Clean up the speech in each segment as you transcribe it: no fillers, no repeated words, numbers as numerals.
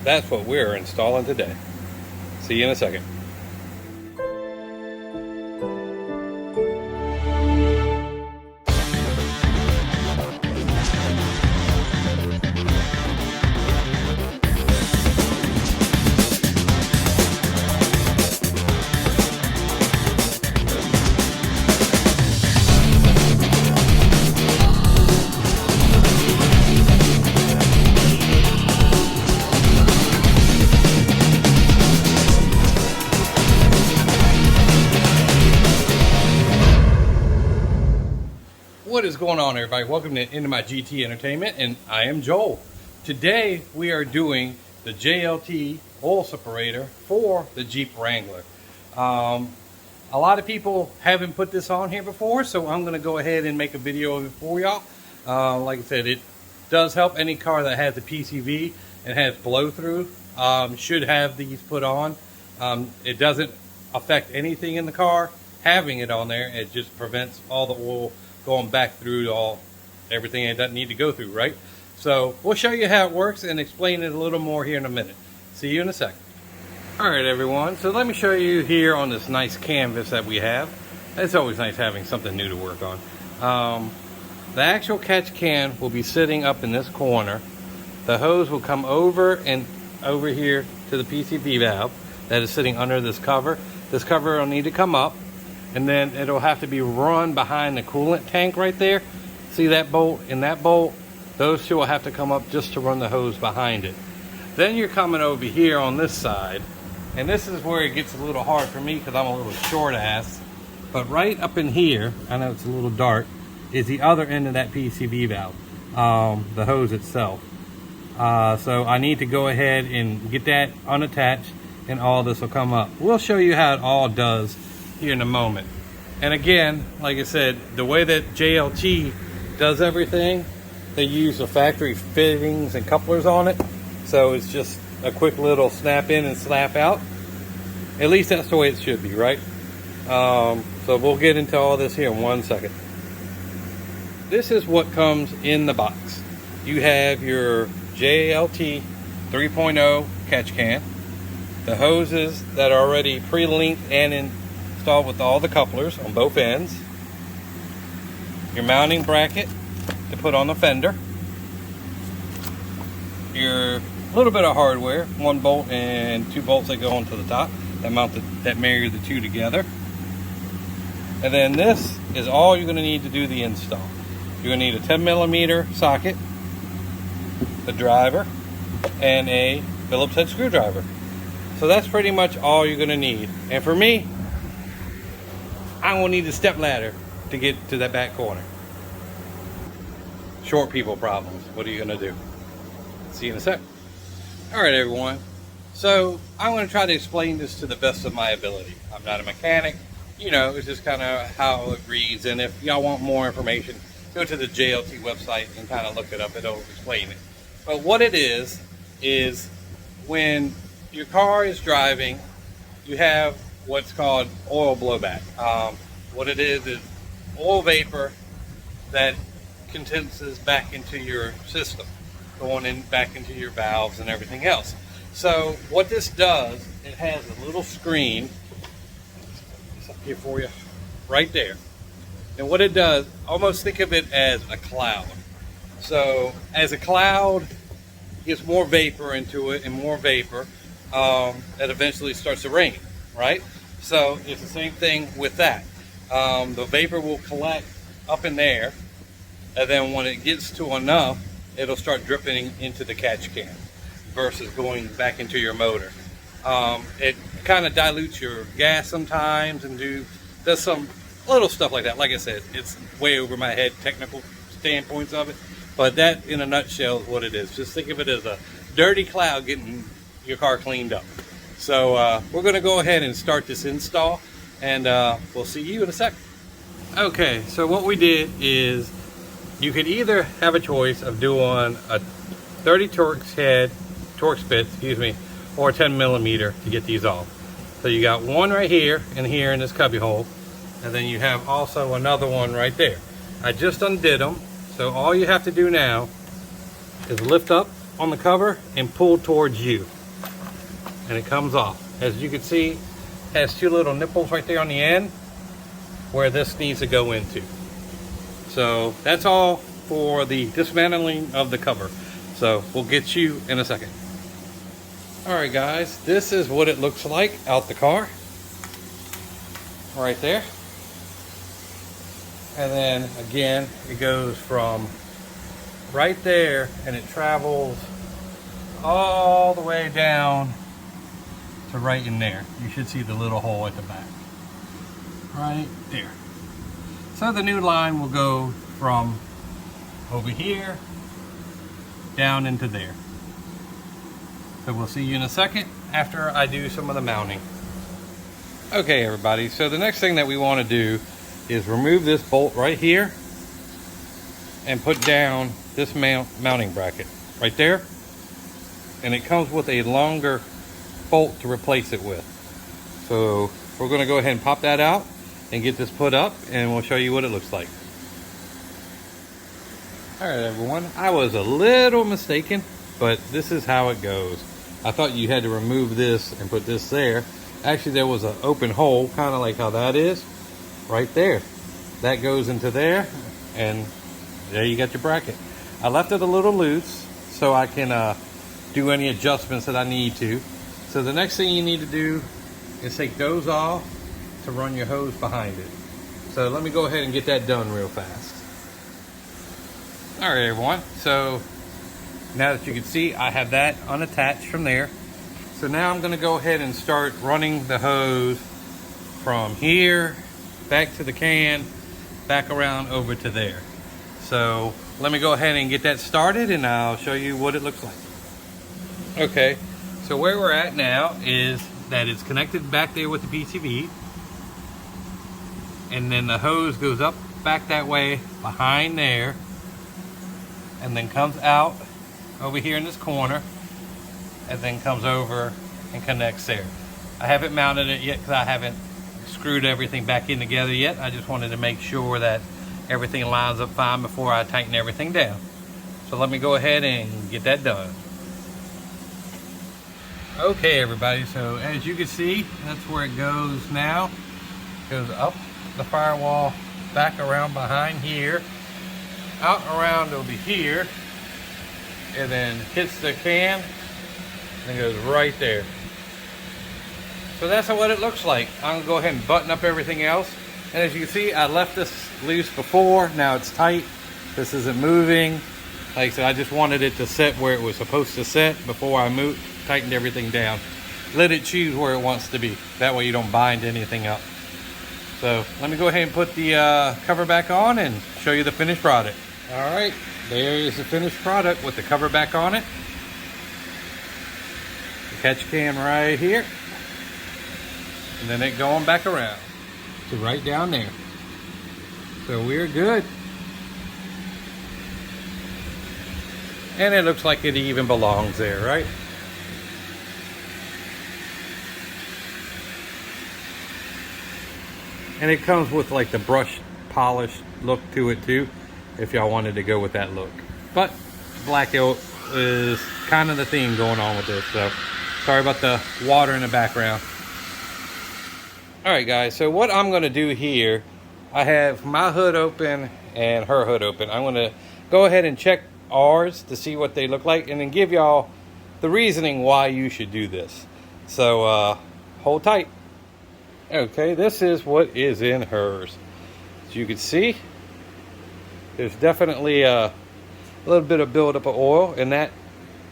that's what we're installing today. See you in a second. What is going on, everybody? Welcome into my GT Entertainment, and I am Joel. Today we are doing the JLT oil separator for the Jeep Wrangler. A lot of people haven't put this on here before, so I'm going to go ahead and make a video of it for y'all. Like I said, it does help. Any car that has a PCV and has blow through should have these put on. It doesn't affect anything in the car having it on there. It just prevents all the oil going back through everything it doesn't need to go through, right? So we'll show you how it works and explain it a little more here in a minute. See you in a second. All right, everyone, so let me show you here on this nice canvas that we have. It's always nice having something new to work on. The actual catch can will be sitting up in this corner. The hose will come over and over here to the PCV valve that is sitting under this cover. This cover will need to come up, and then it'll have to be run behind the coolant tank right there. See that bolt and that bolt? Those two will have to come up just to run the hose behind it. Then you're coming over here on this side, and this is where it gets a little hard for me because I'm a little short ass. But right up in here, I know it's a little dark, is the other end of that PCV valve, the hose itself. So I need to go ahead and get that unattached, and all this will come up. We'll show you how it all does here in a moment. And again, like I said, the way that JLT does everything, they use the factory fittings and couplers on it, so it's just a quick little snap in and snap out. At least that's the way it should be, right? So we'll get into all this here in 1 second. This is what comes in the box. You have your JLT 3.0 catch can, the hoses that are already pre-linked and installed with all the couplers on both ends, your mounting bracket to put on the fender, your little bit of hardware, 1 bolt and 2 bolts that go onto the top that marry the two together. And then this is all you're going to need to do the install. You're going to need a 10mm socket, the driver, and a Phillips head screwdriver. So that's pretty much all you're going to need. And for me, I won't need a step ladder to get to that back corner. Short people problems. What are you going to do? See you in a sec. All right, everyone. So I'm going to try to explain this to the best of my ability. I'm not a mechanic. You know, it's just kind of how it reads. And if y'all want more information, go to the JLT website and kind of look it up. It'll explain it. But what it is when your car is driving, you have what's called oil blowback. What it is oil vapor that condenses back into your system, going back into your valves and everything else. So what this does, it has a little screen. It's up here for you, right there. And what it does, almost think of it as a cloud. So as a cloud gets more vapor into it and more vapor, that eventually starts to rain, right? So it's the same thing with that. The vapor will collect up in there, and then when it gets to enough, it'll start dripping into the catch can versus going back into your motor. It kind of dilutes your gas sometimes and does some little stuff like that. Like I said, it's way over my head, technical standpoints of it, but that in a nutshell is what it is. Just think of it as a dirty cloud getting your car cleaned up. So we're going to go ahead and start this install, and we'll see you in a sec. Okay, so what we did is you could either have a choice of doing a 30 Torx bit, or a 10mm to get these off. So you got one right here in this cubby hole, and then you have also another one right there. I just undid them, so all you have to do now is lift up on the cover and pull towards you, and it comes off. As you can see, it has two little nipples right there on the end where this needs to go into. So that's all for the dismantling of the cover. So we'll get you in a second. Alright guys, this is what it looks like out the car. Right there. And then again, it goes from right there and it travels all the way down to right in there. You should see the little hole at the back. Right there. So the new line will go from over here down into there. So we'll see you in a second after I do some of the mounting. Okay everybody, so the next thing that we want to do is remove this bolt right here and put down this mounting bracket right there. And it comes with a longer bolt to replace it with. So we're going to go ahead and pop that out and get this put up, and we'll show you what it looks like. Alright everyone, I was a little mistaken, but this is how it goes. I thought you had to remove this and put this there. Actually, there was an open hole, kind of like how that is, right there. That goes into there, and there you got your bracket. I left it a little loose so I can do any adjustments that I need to. So the next thing you need to do is take those off to run your hose behind it. So let me go ahead and get that done real fast. All right, everyone. So now that you can see, I have that unattached from there. So now I'm going to go ahead and start running the hose from here back to the can, back around over to there. So let me go ahead and get that started, and I'll show you what it looks like. Okay, so where we're at now is that it's connected back there with the PCV, and then the hose goes up back that way behind there, and then comes out over here in this corner, and then comes over and connects there. I haven't mounted it yet because I haven't screwed everything back in together yet. I just wanted to make sure that everything lines up fine before I tighten everything down. So let me go ahead and get that done. Okay everybody, so as you can see, that's where it goes now. It goes up the firewall, back around behind here, out around over here, and then hits the can and goes right there. So that's what it looks like. I'm gonna go ahead and button up everything else. And as you can see, I left this loose before. Now it's tight. This isn't moving. Like I said, I just wanted it to sit where it was supposed to sit before I tightened everything down. Let it choose where it wants to be. That way you don't bind anything up. So let me go ahead and put the cover back on and show you the finished product. All right, there is the finished product with the cover back on it. The catch can right here. And then it going back around to right down there. So we're good. And it looks like it even belongs there, right? And it comes with like the brush polish look to it too, if y'all wanted to go with that look. But black is kind of the theme going on with this, so sorry about the water in the background. Alright guys, so what I'm going to do here, I have my hood open and her hood open. I'm going to go ahead and check ours to see what they look like, and then give y'all the reasoning why you should do this. So hold tight. Okay, this is what is in hers. As you can see, there's definitely a little bit of buildup of oil, and that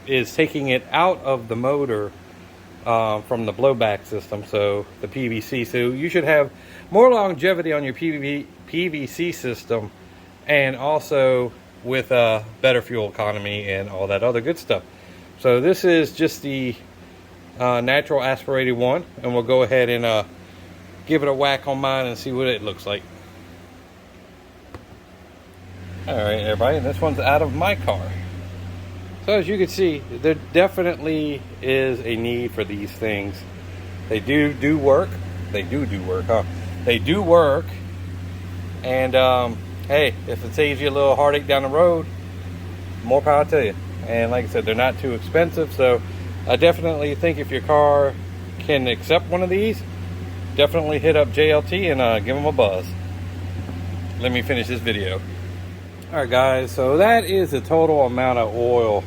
is taking it out of the motor from the blowback system, so the PVC. So you should have more longevity on your PVC system, and also with better fuel economy and all that other good stuff. So this is just the natural aspirated one, and we'll go ahead and give it a whack on mine and see what it looks like. Alright everybody, and this one's out of my car. So as you can see, there definitely is a need for these things. They do work. They do work, huh? They do work. And hey, if it saves you a little heartache down the road, more power to you. and like I said, they're not too expensive. So I definitely think if your car can accept one of these, definitely hit up JLT and give them a buzz. Let me finish this video. Alright guys, so that is the total amount of oil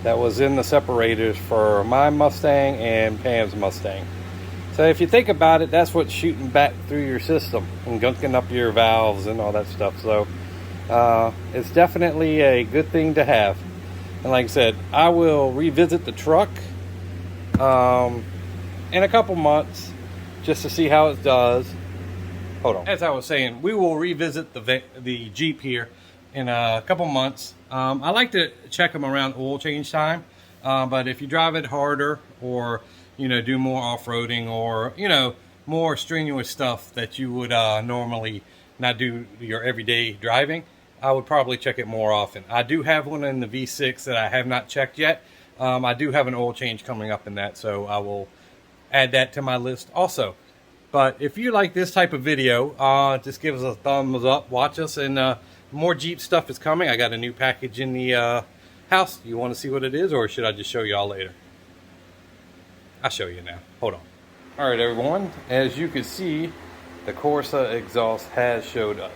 that was in the separators for my Mustang and Pam's Mustang. So if you think about it, that's what's shooting back through your system and gunking up your valves and all that stuff. So it's definitely a good thing to have. And like I said, I will revisit the truck in a couple months just to see how it does. Hold on. As I was saying, we will revisit the Jeep here in a couple months. I like to check them around oil change time, but if you drive it harder, or do more off-roading, or more strenuous stuff that you would normally not do your everyday driving, I would probably check it more often. I do have one in the V6 that I have not checked yet. I do have an oil change coming up in that, so I will add that to my list also. But if you like this type of video, just give us a thumbs up, watch us, and more Jeep stuff is coming. I got a new package in the house. You want to see what it is, or should I just show y'all later? I'll show you now. Hold on. All right, everyone. As you can see, the Corsa exhaust has showed up.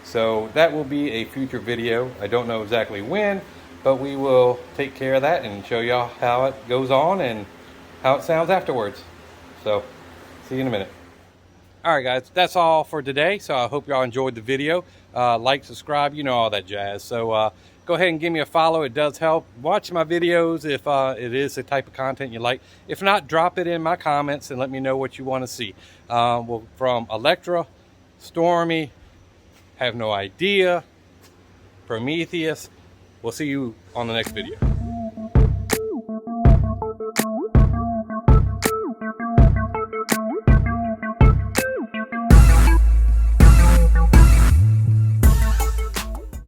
So that will be a future video. I don't know exactly when, but we will take care of that and show y'all how it goes on and how it sounds afterwards. So, see you in a minute. All right, guys, that's all for today. So I hope y'all enjoyed the video. Like, subscribe, all that jazz. So go ahead and give me a follow. It does help. Watch my videos if it is the type of content you like. If not, drop it in my comments and let me know what you want to see. Well, from Electra, Stormy, Have No Idea, Prometheus. We'll see you on the next video.